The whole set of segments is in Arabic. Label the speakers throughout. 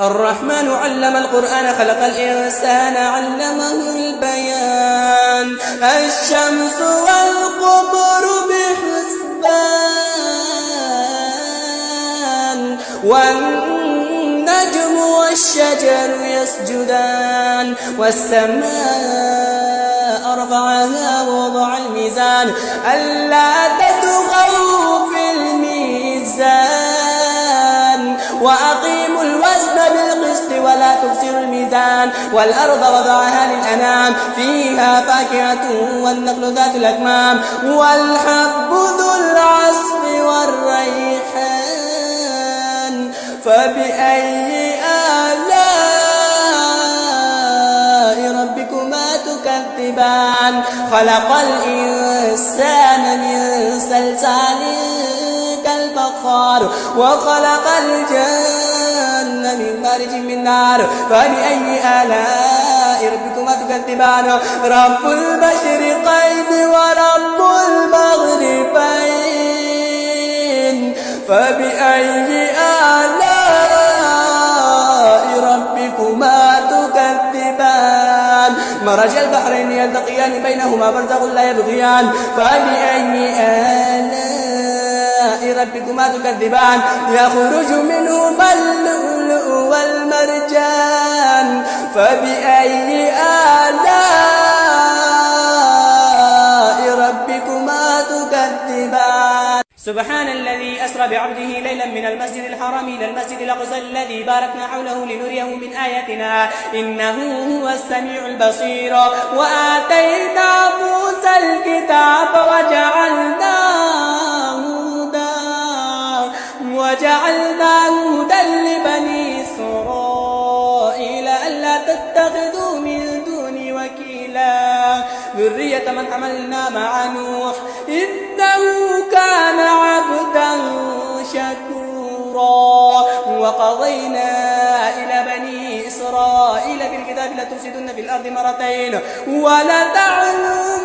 Speaker 1: الرحمن علم القرآن خلق الإنسان علمه البيان الشمس والقمر بحسبان والنجم والشجر يسجدان والسماء رفعها ووضع الميزان ألا تطغوا في الميزان وأقيموا الوزن بالقسط ولا تخسروا الميزان والأرض وضعها للأنام فيها فاكهة والنخل ذات الأكمام والحب ذو العصف والريحان فبأي آلاء ربكما تكذبان خلق الإنسان من صلصال كالفخار وخلق الجن من مارج من نار فبأي آلاء ربكما تكذبان رب المشرقين ورب المغربين فبأي آلاء ربكما تكذبان مرج البحرين يلتقيان بينهما برزخ لا يبغيان فبأي آلاء ربكما تكذبان يخرج منهما اللؤلؤ والمرجان فبأي آلاء ربكما تكذبان سبحان الذي أسرى بعبده ليلا من المسجد الحرام إلى المسجد الأقصى الذي باركنا حوله لنريه من آياتنا إنه هو السميع البصير وآتينا موسى الكتاب وجعلناه هدى لبني إسرائيل ألا تتخذوا من دوني وكيلا ذرية من حملنا مع نوح إنه كان عبدا شكورا وقضينا إلى بني إسرائيل في الكتاب لتفسدن في الأرض مرتين ولتعلن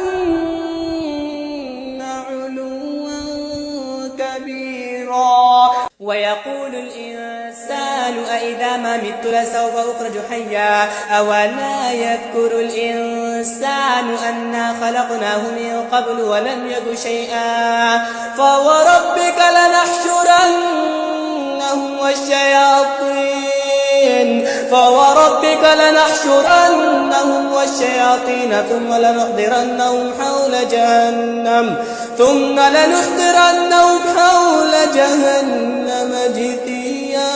Speaker 1: علوا كبيرا ويقول الإنسان أإذا ما مت لسوف أخرج حيا أولا يذكر الإنسان أنا خلقناه من قبل ولم يك شيئا فوربك لنحشرنهم والشياطين ثم لنحضرنهم حول جهنم جثيا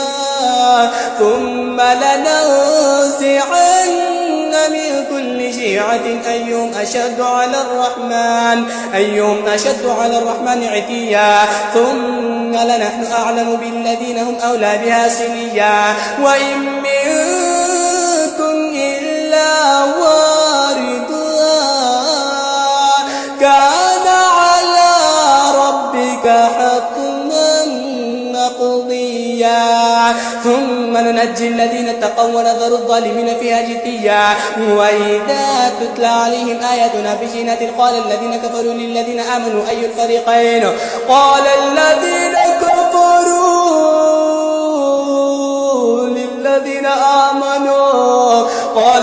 Speaker 1: ثم لننزعن من كل شيعة أيهم أشد على الرحمن عتيا ثم لنحن أعلم بالذين هم أولى بها صليا وإن منكم إلا واردها كان على ربك حتما مقضيا ثم ننجي الذين اتقوا ونذر الظالمين فيها جثيا وإذا تتلى عليهم آياتنا بينات قال الذين كفروا للذين آمنوا أي الفريقين قال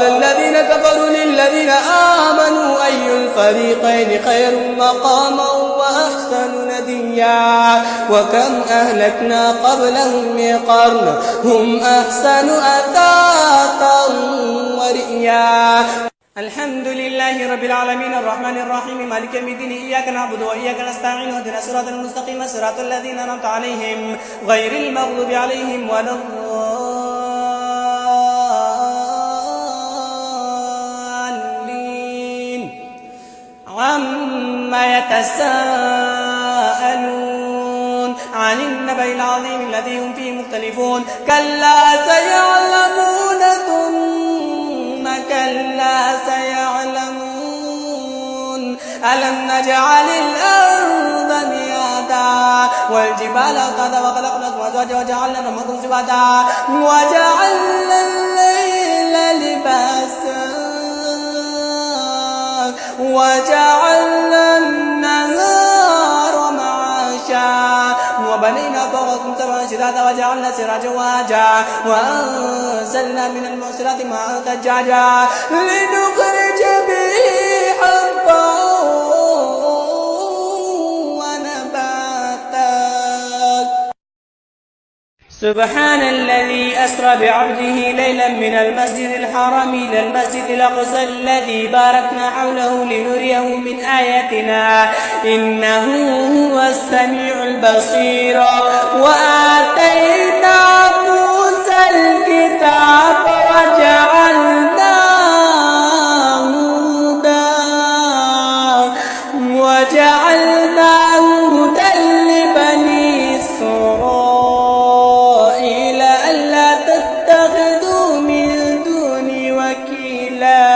Speaker 1: الذين كفروا للذين آمنوا أي الفريقين خير مقاما وأحسن نديا وكم أهلكنا قبلهم من قرن هم أحسن أثاثا ورئيا الحمد لله رب العالمين الرحمن الرحيم مالك يوم الدين إياك نعبد وإياك نستعين اهدنا الصراط المستقيم صراط الذين أنعمت عليهم غير المغضوب عليهم ولا الضالين عما يتساءلون عن النبأ العظيم الذي هم فيه مختلفون كلا سيعلمون ثم كلا سيعلمون ألم نجعل الأرض مهادا والجبال أوتادا وخلقناكم أزواجا وجعلنا نومكم سباتا وجعلنا الليل لباسا وجعلنا النهار معاشا وبنينا فوقكم سبعا شدادا وجعلنا سراجا وهاجا وأنزلنا من المعصرات ماء ثجاجا لنخرج به حبا ونباتا. سبحان الذي أسرى بعبده ليلا من المسجد الحرام إلى المسجد الأقصى الذي باركنا حوله لنريه من آياتنا إنه هو السميع البصير. وآتينا موسى الكتاب وجعلناه هدى لبني إسرائيل ألا تتخذوا من دوني وكيلا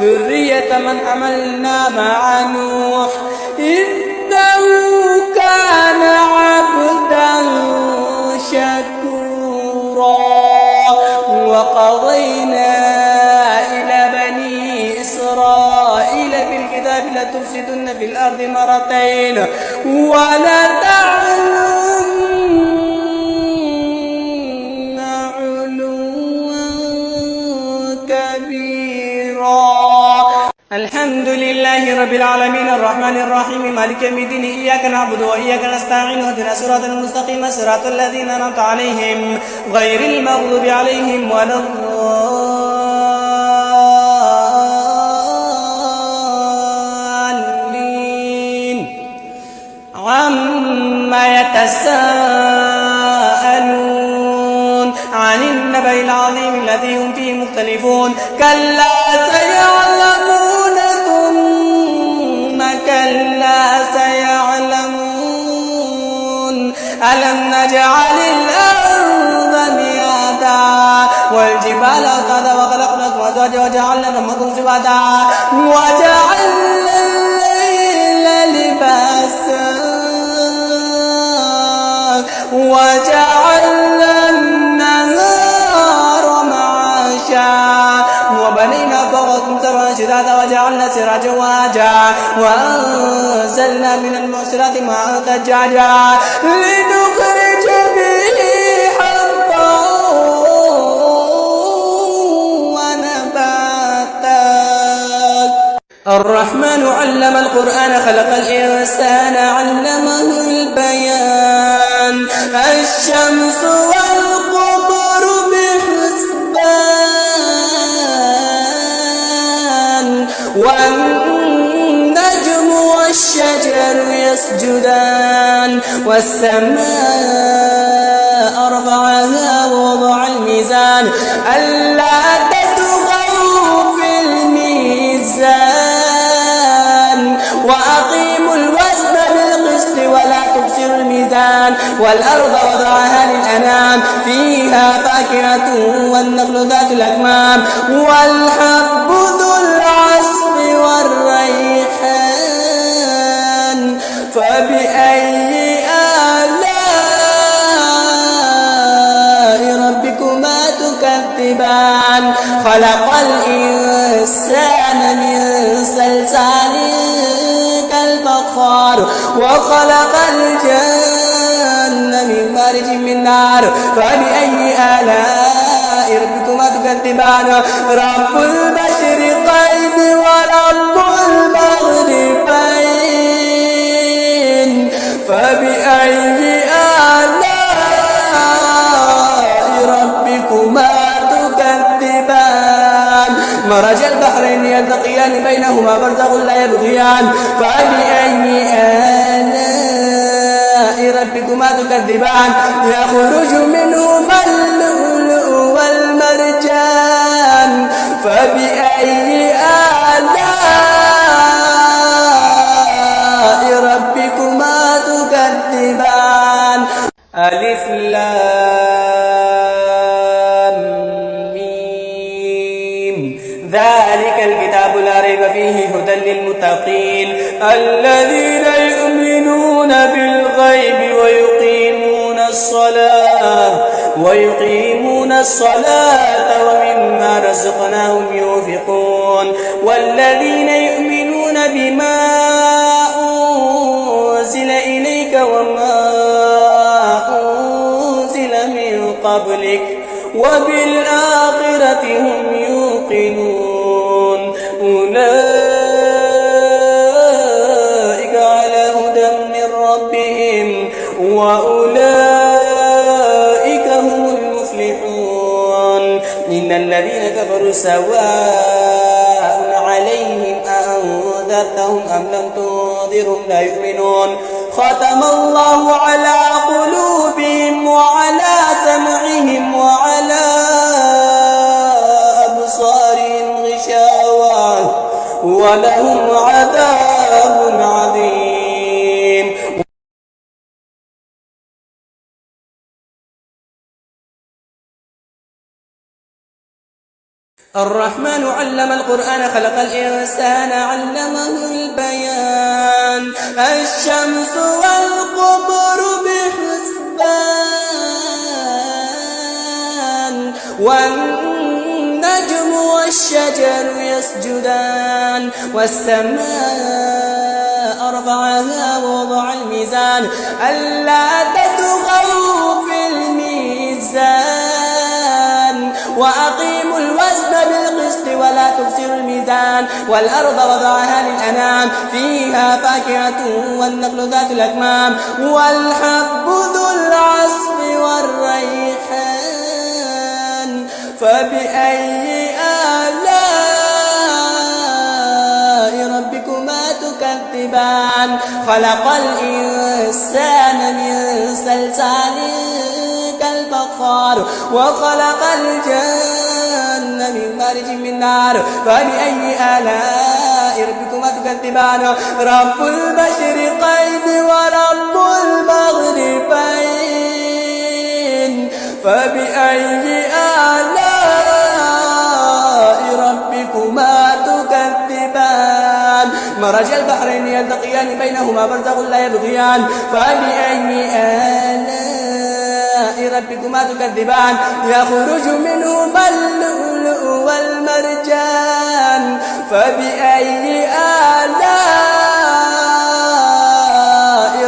Speaker 1: ذرية من حملنا مع نوح إنه كان عبدا شكورا. وقضينا إلى بني إسرائيل في الكتاب لتفسدن في الأرض مرتين ولتعلن علوا كبيرا. الحمد لله رب العالمين الرحمن الرحيم مالك يوم الدين إياك نعبد وإياك نستعين اهدنا الصراط المستقيم صراط الذين أنعمت عليهم غير المغضوب عليهم ولا الضالين. عما يتساءلون عن النبأ العظيم الذي هم فيه مختلفون كلا سيعلمون ثم كلا سيعلمون ألم نجعل الأرض مهادا والجبال أوتادا وخلقناكم أزواجا وجعلنا نومكم سباتا وجعلنا الليل لباسا وجعلنا النهار معاشا وبنينا فوقكم سبعا شدادا وجعلنا سراجا وهاجا وأنزلنا من المعصرات ماء ثجاجا لنخرج به حبا ونباتا. الرحمن علم القرآن خلق الإنسان علمه البيان الشمس والقمر بحسبان والنجم والشجر يسجدان والسماء رفعها ووضع الميزان ألا تطغوا في الميزان وأقيموا الوزن بالقسط ولا تبصروا الميزان والأرض وضعها للأنام فيها فاكهة والنخل ذات الأكمام والحب ذو العصف والريحان فبأي آلاء ربكما تكذبان. خلق الإنسان من صلصال كالفخار وخلق الجن من مارج من نار فبأي آلاء ربكما تكذبان. رب المشرقين ورب المغربين فبأي آلاء ربكما تكذبان. مرج البحرين يلتقيان بينهما برزخ لا يبغيان فبأي آلاء ربكما تكذبان. يخرج منهما اللؤلؤ والمرجان فبأي آلاء ربكما تكذبان. ألف لام ميم ذلك الكتاب لا ريب فيه هدى للمتقين الذين يؤمنون بالغيب ويقيمون الصلاة ومما رزقناهم ينفقون والذين يؤمنون بما أنزل إليك وما قبلك وبالآخرة هم يوقنون أولئك على هدى من ربهم وأولئك هم المفلحون إن الذين كفروا سواء عليهم أأنذرتهم أم لم تنذرهم لا يؤمنون ختم الله على قلوبهم وعلى سمعهم وعلى أبصارهم غشاوة ولهم عذاب عظيم. الرحمن علم القرآن خلق الإنسان علمه البيان الشمس والقمر بحسبان والنجم والشجر يسجدان والسماء رفعها ووضع الميزان ألا تطغوا في الميزان وأقيموا الوزن بالقسط ولا تبصروا الميزان والأرض وضعها للأنام فيها فاكهة والنخل ذات الأكمام والحب ذو العصف والريحان فبأي آلاء ربكما تكذبان خلق الإنسان من صلصال كالفخار وخلق الجن من مارج من نار فبأي آلاء ربكما تكذبان رب المشرقين ورب المغربين فبأي آلاء ربكما تكذبان مرج البحرين يلتقيان بينهما برزخ لا يبغيان فبأي آلاء ربكما تكذبان يخرج منهما اللؤلؤ والمرجان فبأي آلاء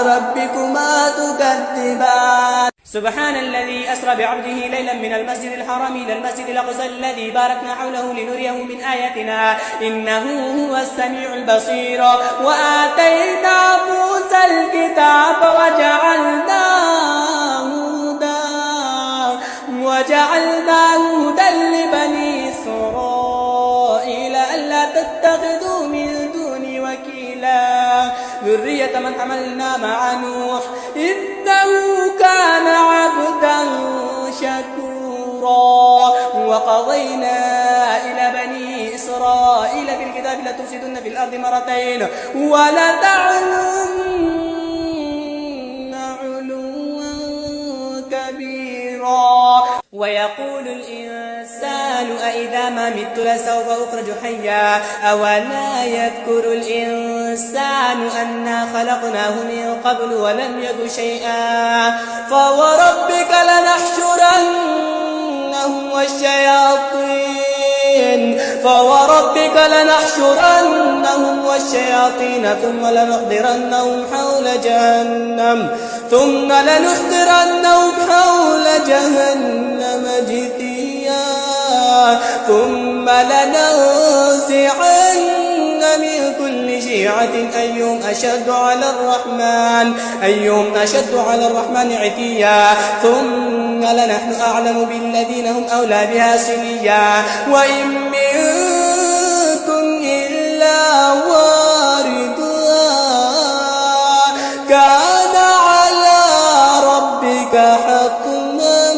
Speaker 1: ربكما تكذبان سبحان الذي أسرى بعبده ليلا من المسجد الحرام إلى المسجد الأقصى الذي باركنا حوله لنريه من آياتنا إنه هو السميع البصير وآتينا موسى الكتاب وجعلناه هدى لبني إسرائيل ألا تتخذوا من دوني وكيلا ذرية من حملنا مع نوح إنه كان عبدا شكورا وقضينا إلى بني إسرائيل في الكتاب لتفسدن في الأرض مرتين ولتعلن علوا كبيرا ويقول الإنسان أإذا ما مت لسوف أخرج حيا أولا يذكر الإنسان أنا خلقناه من قبل ولم يك شيئا فوربك لنحشرنهم والشياطين ثم لنحضرنهم حول جهنم جثيا ثم لننزعن من كل شيعة أيهم أشد على الرحمن عتيا ثم لنحن أعلم بالذين هم أولى بها صليا وإن منكم إلا واردها كان على ربك حتما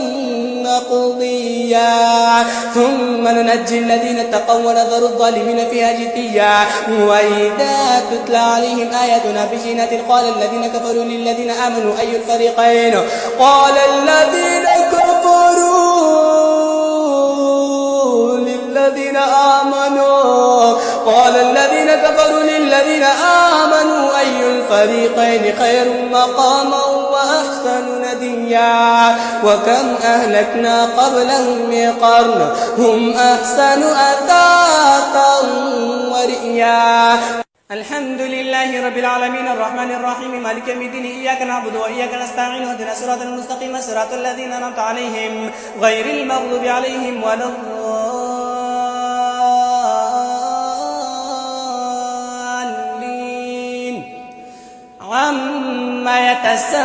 Speaker 1: مقضيا ثم ننجي الذين اتقوا ونذر الظالمين فيها جثيا وإذا تتلى عليهم آياتنا بينات قال الذين كفروا للذين آمنوا أي الفريقين قال الذين كفروا للذين آمنوا أي الفريقين خير مقاما وأحسن نديا وكم أهلكنا قبلهم من قرن هم أحسن أثاثا ورئيا الحمد لله رب العالمين الرحمن الرحيم مالك يوم الدين إياك نعبد وإياك نستعين اهدنا الصراط المستقيم صراط الذين أنعمت عليهم غير المغضوب عليهم ولا الضالين عما يتساءلون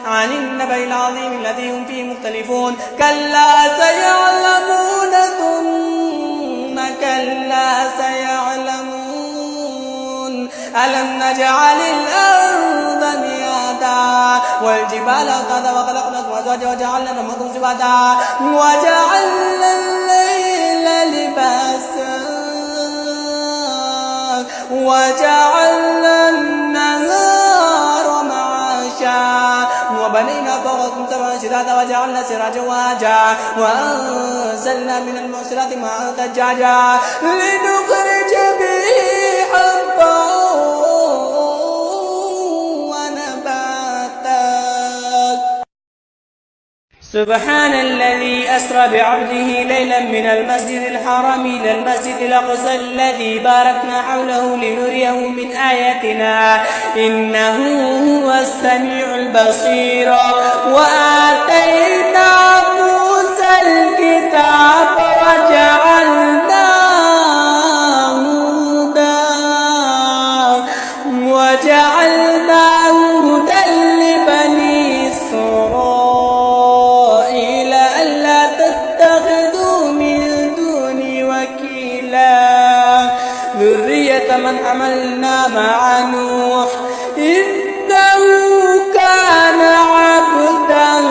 Speaker 1: عن النبأ العظيم الذي هم فيه مختلفون كلا سيعلمون ثم كلا سيعلمون ألم نجعل الأرض مهادا والجبال أوتادا وخلقناكم أزواجا وجعلنا نومكم سباتا وجعلنا الليل لباسا وجعلنا النهار معاشا وبنينا فوقكم سبعا شدادا وجعلنا سراجا وهاجا وأنزلنا من المعصرات ماء ثجاجا لنخرج به حبا ونباتا سبحان الذي أسرى بعبده ليلا من المسجد الحرام إلى المسجد الأقصى الذي باركنا حوله لنريه من آياتنا إنه هو السميع البصير وآتينا موسى الكتاب وجعلناه هدى لبني إسرائيل ألا تتخذوا من دوني وكيلا ذرية من حملنا مع نوح إنه كان عبدا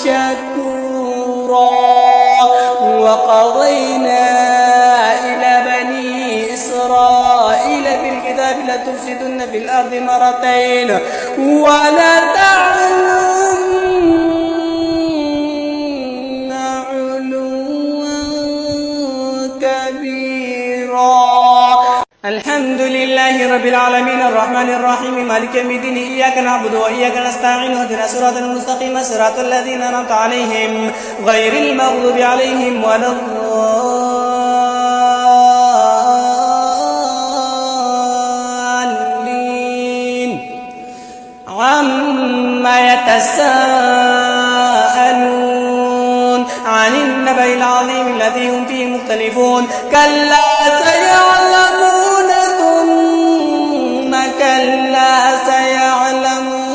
Speaker 1: شكورا وقضينا إلى بني إسرائيل في الكتاب لتفسدن في الأرض مرتين ولتعلن علوا كبيرا الحمد لله رب العالمين الرحمن الرحيم مالك يوم الدين إياك نعبد وإياك نستعين اهدنا الصراط المستقيم صراط الذين أنعمت عليهم غير المغضوب عليهم ولا الضالين عما يتساءلون عن النبأ العظيم الذي هم فيه مختلفون كلا سيعلمون ثم كلا سيعلمون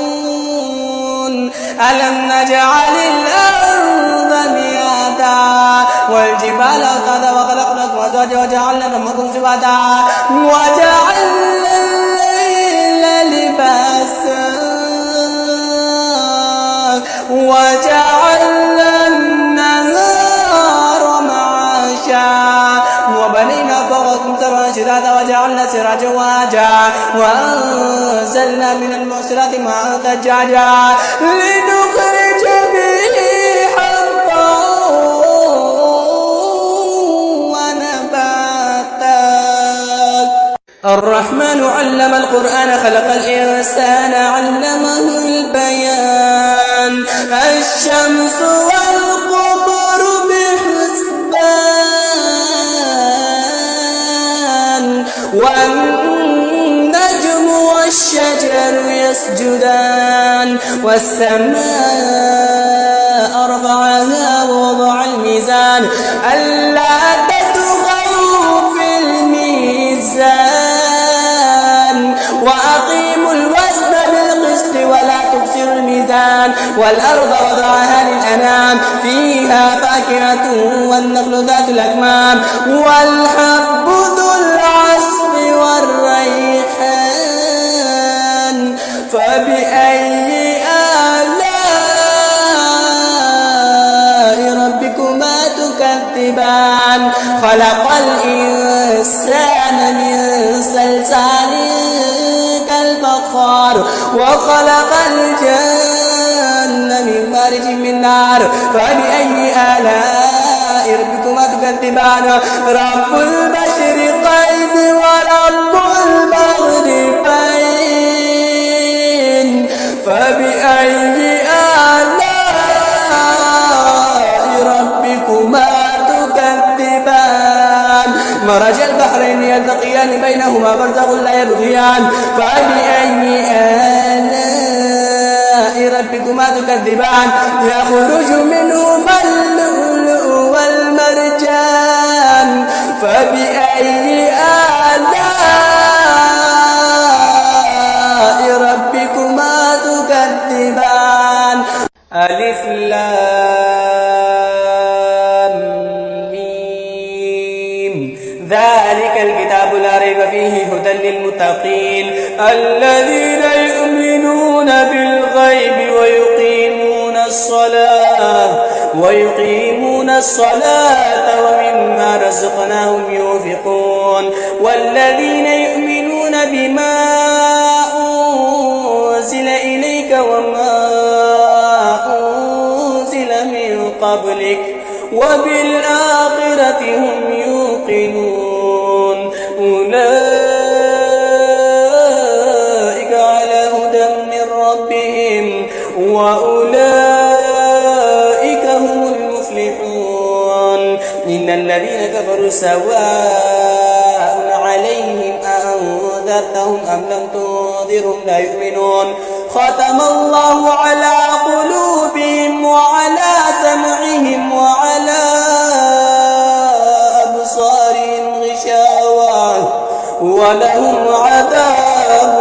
Speaker 1: ألم نجعل الأرض مهادا والجبال أوتادا وخلقناكم أزواجا وجعلنا نومكم سباتا وجعلنا الليل لباسا وجعلنا النهار معاشا وبنينا فوقكم سبعا شدادا وجعلنا سراجا وهاجا وأنزلنا من المعصرات ماء ثجاجا لنخرج به حبا ونباتا الرحمن علم القرآن خلق الإنسان علمه البيان الشمس والقمر بحسبان والنجم والشجر يسجدان والسماء رفعها ووضع الميزان ألا تطغوا في الميزان وأقيموا الوزن بالقسط ولا تخسروا الميزان والأرض وضعها للأنام فيها فاكهة والنخل ذات الأكمام والحب ذو العصف والريحان فبأي آلاء ربكما تكذبان خلق الإنسان من صلصال كالفخار وخلق الجن من مارج من نار فبأي آلاء ربكما تكذبان رب المشرقين ورب المغربين فبأي آلاء ربكما تكذبان مرج البحر فبأي آلاء ربكما تكذبان يخرج منهما اللؤلؤ والمرجان فبأي آلاء ربكما تكذبان ألف لام ميم ذلك الكتاب لا ريب فيه هدى للمتقين الذين يؤمنون بالغيب ويقيمون الصلاة ومما رزقناهم ينفقون والذين يؤمنون بما أنزل إليك وما أنزل من قبلك وبالآخرة هم يوقنون أولئك على هدى من ربهم وأولئك هم المفلحون إن الذين كفروا سواء عليهم أأنذرتهم أم لم تنذرهم لا يؤمنون ختم الله على قلوبهم وعلى سمعهم وعلى أبصارهم غشاوة ولهم عذاب